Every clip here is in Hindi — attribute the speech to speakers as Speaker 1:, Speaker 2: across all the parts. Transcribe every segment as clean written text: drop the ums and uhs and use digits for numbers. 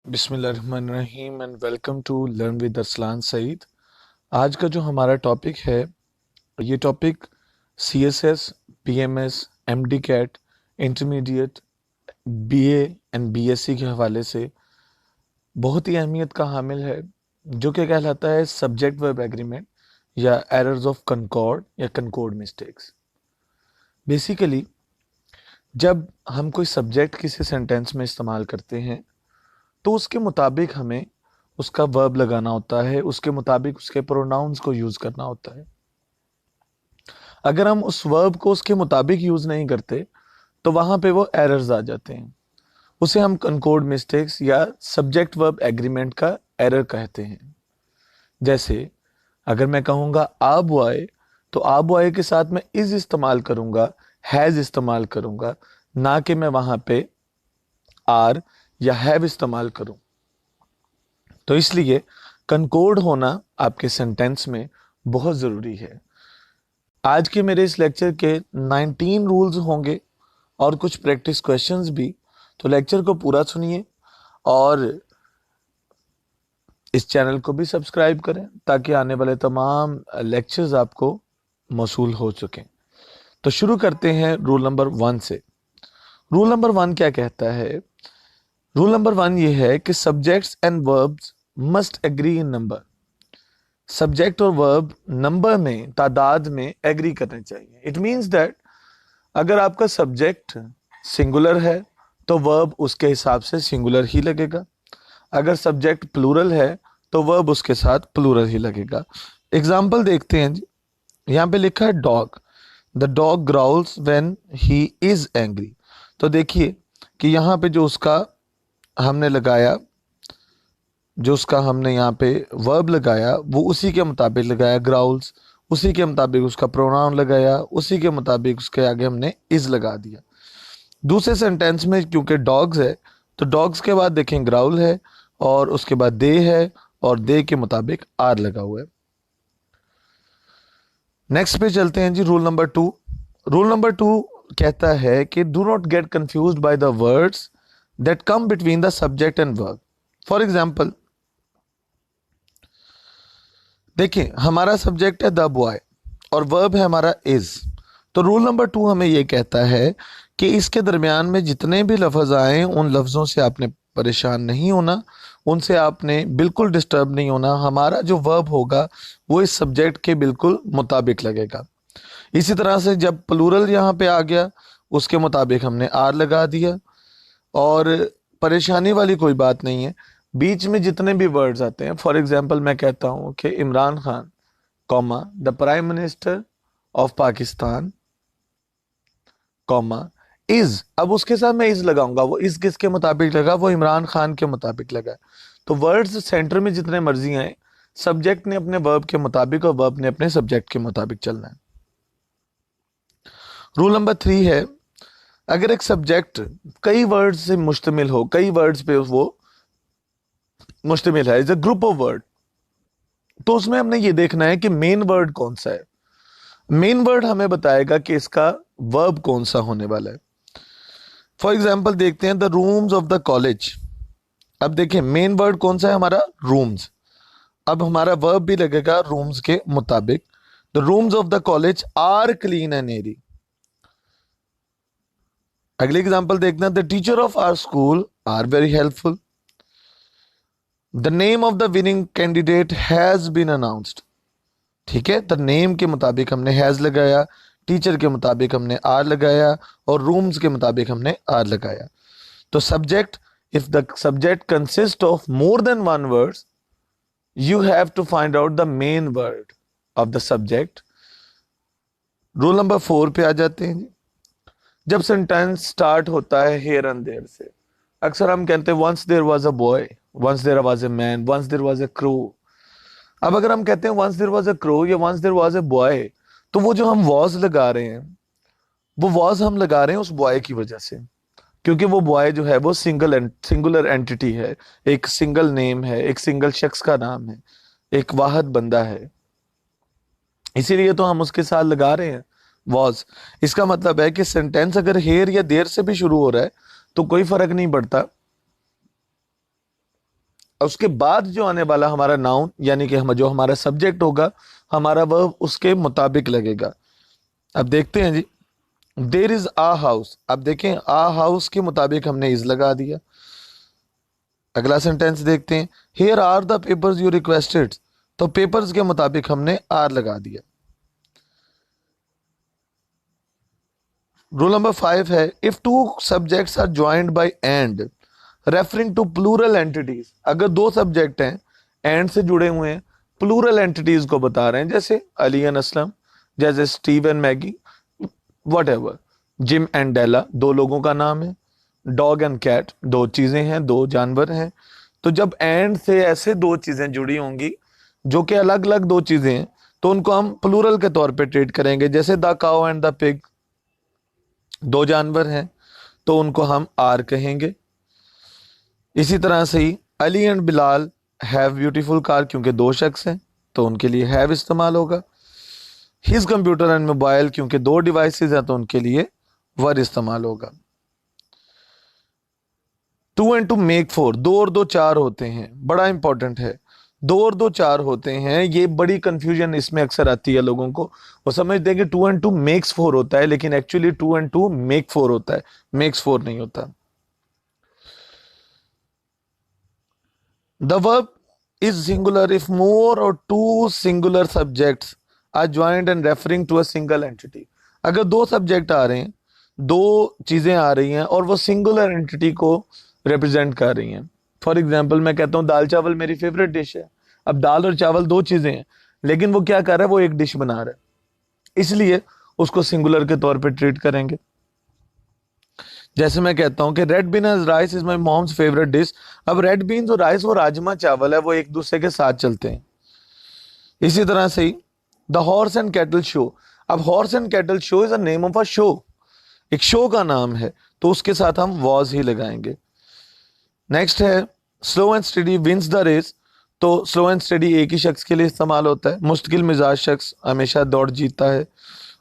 Speaker 1: बिस्मिल्लाहिर्रहमानिर्रहीम and welcome to learn with Arsalan Saeed. आज का जो हमारा टॉपिक है, ये topic CSS, PMS, MD CAT, intermediate, BA and BSc के हवाले से बहुत ही अहमियत का हामिल है, जो कि कहलाता है सब्जेक्ट वर्ब एग्रीमेंट या एरर्स ऑफ कंकॉर्ड या कंकॉर्ड मिस्टेक्स। बेसिकली जब हम कोई सब्जेक्ट किसी सेंटेंस में इस्तेमाल करते हैं तो उसके मुताबिक हमें उसका वर्ब लगाना होता है, उसके मुताबिक उसके प्रोनाउंस को यूज करना होता है। अगर हम उस वर्ब को उसके मुताबिक यूज नहीं करते तो वहां पे वो एरर्स आ जाते हैं। उसे हम कंकॉर्ड मिस्टेक्स या सब्जेक्ट वर्ब एग्रीमेंट का एरर कहते हैं। जैसे अगर मैं कहूंगा आ बॉय, तो आ बॉय के साथ मैं इज इस्तेमाल करूंगा, हैज इस्तेमाल करूंगा, ना कि मैं वहां पे आर या हैव इस्तेमाल करूं। तो इसलिए कंकॉर्ड होना आपके सेंटेंस में बहुत ज़रूरी है। आज के मेरे इस लेक्चर के 19 रूल्स होंगे और कुछ प्रैक्टिस क्वेश्चंस भी। तो लेक्चर को पूरा सुनिए और इस चैनल को भी सब्सक्राइब करें ताकि आने वाले तमाम लेक्चर्स आपको मौसूल हो सकें। तो शुरू करते हैं रूल नंबर 1 से। रूल नंबर 1 क्या कहता है? रूल नंबर 1 ये है कि subjects and verbs must agree in number. Subject और वर्ब नंबर में, तादाद में एग्री करने चाहिए। इट मीन्स दैट अगर आपका सब्जेक्ट सिंगुलर है तो वर्ब उसके हिसाब से सिंगुलर ही लगेगा। अगर सब्जेक्ट प्लूरल है तो वर्ब उसके साथ प्लूरल ही लगेगा। एग्जाम्पल देखते हैं जी। यहाँ पे लिखा है dog, the dog growls when he is angry. तो देखिए कि यहाँ पे जो उसका हमने लगाया, जो उसका हमने यहाँ पे वर्ब लगाया वो उसी के मुताबिक लगाया, ग्राउल्स। उसी के मुताबिक उसका प्रोनाउन लगाया, उसी के मुताबिक उसके आगे हमने इज लगा दिया। दूसरे सेंटेंस में क्योंकि डॉग्स है तो डॉग्स के बाद देखें ग्राउल है और उसके बाद दे है और दे के मुताबिक आर लगा हुआ है। नेक्स्ट पे चलते हैं जी। Rule number 2। रूल नंबर 2 कहता है कि do not get confused by the words that come between the subject and verb. For example देखिए, हमारा सब्जेक्ट है द बॉय और वर्ब है हमारा इज। तो रूल नंबर 2 हमें यह कहता है कि इसके दरमियान में जितने भी लफ्ज आए उन लफ्जों से आपने परेशान नहीं होना, उनसे आपने बिल्कुल डिस्टर्ब नहीं होना। हमारा जो वर्ब होगा वो इस सब्जेक्ट के बिल्कुल मुताबिक लगेगा। इसी तरह से जब प्लूरल यहाँ पे आ गया उसके मुताबिक हमने आर लगा दिया और परेशानी वाली कोई बात नहीं है। बीच में जितने भी वर्ड्स आते हैं, फॉर एग्जांपल मैं कहता हूं कि Imran Khan comma the prime minister of Pakistan comma is, अब उसके साथ मैं इज लगाऊंगा। वो इज किसके मुताबिक लगा? वो इमरान खान के मुताबिक लगा। तो वर्ड्स सेंटर में जितने मर्जी आए, सब्जेक्ट ने अपने वर्ब के मुताबिक और वर्ब ने अपने सब्जेक्ट के मुताबिक चलना है। रूल नंबर 3 है, अगर एक सब्जेक्ट कई वर्ड्स से मुश्तमिल हो, कई वर्ड्स पे वो मुश्तमिल है, is a group of word, तो उसमें हमने ये देखना है कि मेन वर्ड कौन सा है। मेन वर्ड हमें बताएगा कि इसका वर्ब कौन सा होने वाला है। फॉर एग्जाम्पल देखते हैं the rooms of the college. अब देखिए मेन वर्ड कौन सा है हमारा? रूम्स। अब हमारा वर्ब भी लगेगा रूम्स के मुताबिक। The rooms of the college are clean and airy. अगले एग्जाम्पल देखना, the teacher of our school are very helpful. The name of the winning candidate has been announced. ठीक है, द नेम के मुताबिक हमने हैज लगाया, टीचर के मुताबिक हमने आर लगाया और रूम्स के मुताबिक हमने आर लगाया। तो subject, if the subject consist of more than one words, you have to find out the main word of the subject. Rule number 4 पे आ जाते हैं जी। जब सेंटेंस स्टार्ट होता है हेयर एंड देयर से, अक्सर हम कहते हैं once there was a boy, once there was a man, once there was a crow. अब अगर हम कहते हैं once there was a crow या once there was a boy, तो वो जो हम वॉज लगा रहे हैं, वो वॉज हम लगा रहे हैं उस बॉय की वजह से, क्योंकि वो बॉय जो है वो सिंगुलर एंटिटी है, एक सिंगल नेम है, एक सिंगल शख्स का नाम है, एक वाहिद बंदा है। इसीलिए तो हम उसके साथ लगा रहे हैं वॉज। इसका मतलब है कि सेंटेंस अगर हेयर या देर से भी शुरू हो रहा है तो कोई फर्क नहीं पड़ता, उसके बाद जो आने वाला हमारा नाउन यानी कि हम जो हमारा सब्जेक्ट होगा हमारा वर्ब उसके मुताबिक लगेगा। अब देखते हैं जी, देर इज आ हाउस। अब देखें आ हाउस के मुताबिक हमने इज लगा दिया। अगला सेंटेंस देखते हैं, here are the papers you requested, तो पेपर्स के मुताबिक हमने आर लगा दिया। रूल नंबर 5 है, if two subjects are joined by and referring to plural entities. अगर दो सब्जेक्ट हैं एंड से जुड़े हुए हैं, प्लूरल एंटिटीज को बता रहे हैं, जैसे अली एंड असलम, जैसे Steve and Maggie, whatever. Jim and Della दो लोगों का नाम है, डॉग एंड कैट दो चीजें हैं, दो जानवर हैं। तो जब एंड से ऐसे दो चीजें जुड़ी होंगी जो कि अलग अलग दो चीजें हैं, तो उनको हम प्लूरल के तौर पे ट्रीट करेंगे। जैसे the cow and the pig दो जानवर हैं, तो उनको हम आर कहेंगे। इसी तरह से ही Ali and Bilal have beautiful car, क्योंकि दो शख्स हैं तो उनके लिए हैव इस्तेमाल होगा। हिज कंप्यूटर एंड मोबाइल, क्योंकि दो डिवाइसेस हैं तो उनके लिए वर इस्तेमाल होगा। Two and two make four, दो और दो चार होते हैं, बड़ा इंपॉर्टेंट है। दो और दो चार होते हैं, ये बड़ी कंफ्यूजन इसमें अक्सर आती है लोगों को। वो समझते हैं कि two and two makes four होता है, लेकिन actually two and two make four होता है, मेक्स फोर नहीं होता। The verb is singular if more or two singular subjects are joined and referring to a single entity। अगर दो सब्जेक्ट आ रहे हैं, दो चीजें आ रही हैं और वो सिंगुलर एंटिटी को रिप्रेजेंट कर रही हैं। फॉर एग्जाम्पल मैं कहता हूँ दाल चावल मेरी फेवरेट डिश है। अब दाल और चावल दो चीजें हैं, लेकिन वो क्या कर रहा है, वो एक डिश बना रहा है, इसलिए उसको सिंगुलर के तौर पे ट्रीट करेंगे। जैसे मैं कहता हूं कि red bean as rice is my mom's favourite dish. अब रेड बीन्स और राइस वो राजमा चावल है, वो एक दूसरे के साथ चलते हैं। इसी तरह से ही the horse and cattle show. अब horse and cattle show is a name of a show, एक शो का नाम है, तो उसके साथ हम वॉज ही लगाएंगे। नेक्स्ट है slow and steady wins the race. तो स्लो एंड स्टडी एक ही शख्स के लिए इस्तेमाल होता है, मुश्किल मिजाज शख्स हमेशा दौड़ जीतता है।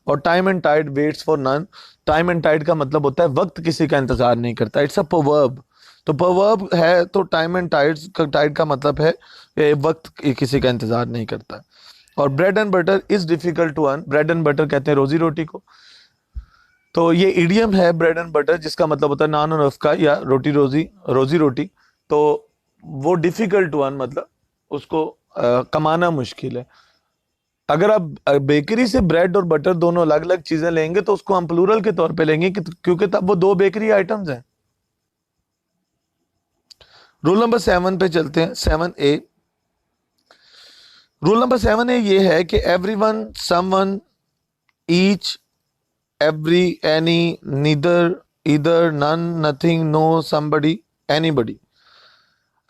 Speaker 1: और time and tide waits for none, time and tide का मतलब होता है वक्त किसी का इंतजार नहीं करता, इट्स अ प्रोवर्ब। तो प्रोवर्ब है तो टाइम एंड टाइड का मतलब है वक्त किसी का इंतजार नहीं करता। और bread and butter is difficult to earn, bread and butter कहते हैं रोजी रोटी को। तो ये इडियम है ब्रेड एंड बटर, जिसका मतलब होता है नान और अफका या रोटी रोजी, रोजी रोटी। तो वो डिफिकल्ट टू अर्न मतलब उसको कमाना मुश्किल है। अगर आप बेकरी से ब्रेड और बटर दोनों अलग अलग चीजें लेंगे तो उसको हम प्लूरल के तौर पे लेंगे, क्योंकि तब वो दो बेकरी आइटम्स हैं। रूल नंबर 7 पे चलते हैं, 7A। रूल नंबर 7A ये है कि everyone, someone, each, every, any, neither, either, none, nothing, no, somebody, anybody.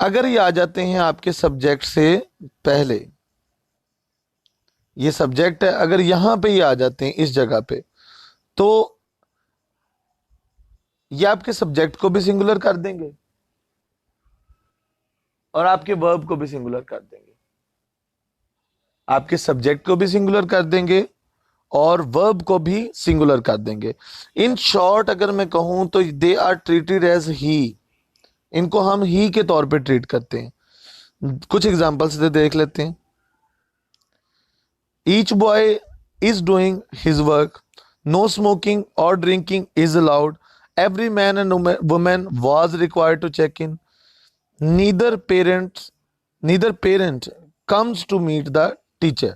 Speaker 1: अगर ये आ जाते हैं आपके सब्जेक्ट से पहले, ये सब्जेक्ट है, अगर यहां पे ये आ जाते हैं इस जगह पे, तो ये आपके सब्जेक्ट को भी सिंगुलर कर देंगे और आपके वर्ब को भी सिंगुलर कर देंगे। आपके सब्जेक्ट को भी सिंगुलर कर देंगे और वर्ब को भी सिंगुलर कर देंगे। इन शॉर्ट अगर मैं कहूं तो they are treated as he, इनको हम ही के तौर पे ट्रीट करते हैं। कुछ एग्जांपल्स से देख लेते हैं। Each boy is doing his work, no smoking और drinking is allowed, every man and women was required to check in, neither parent comes to meet the teacher।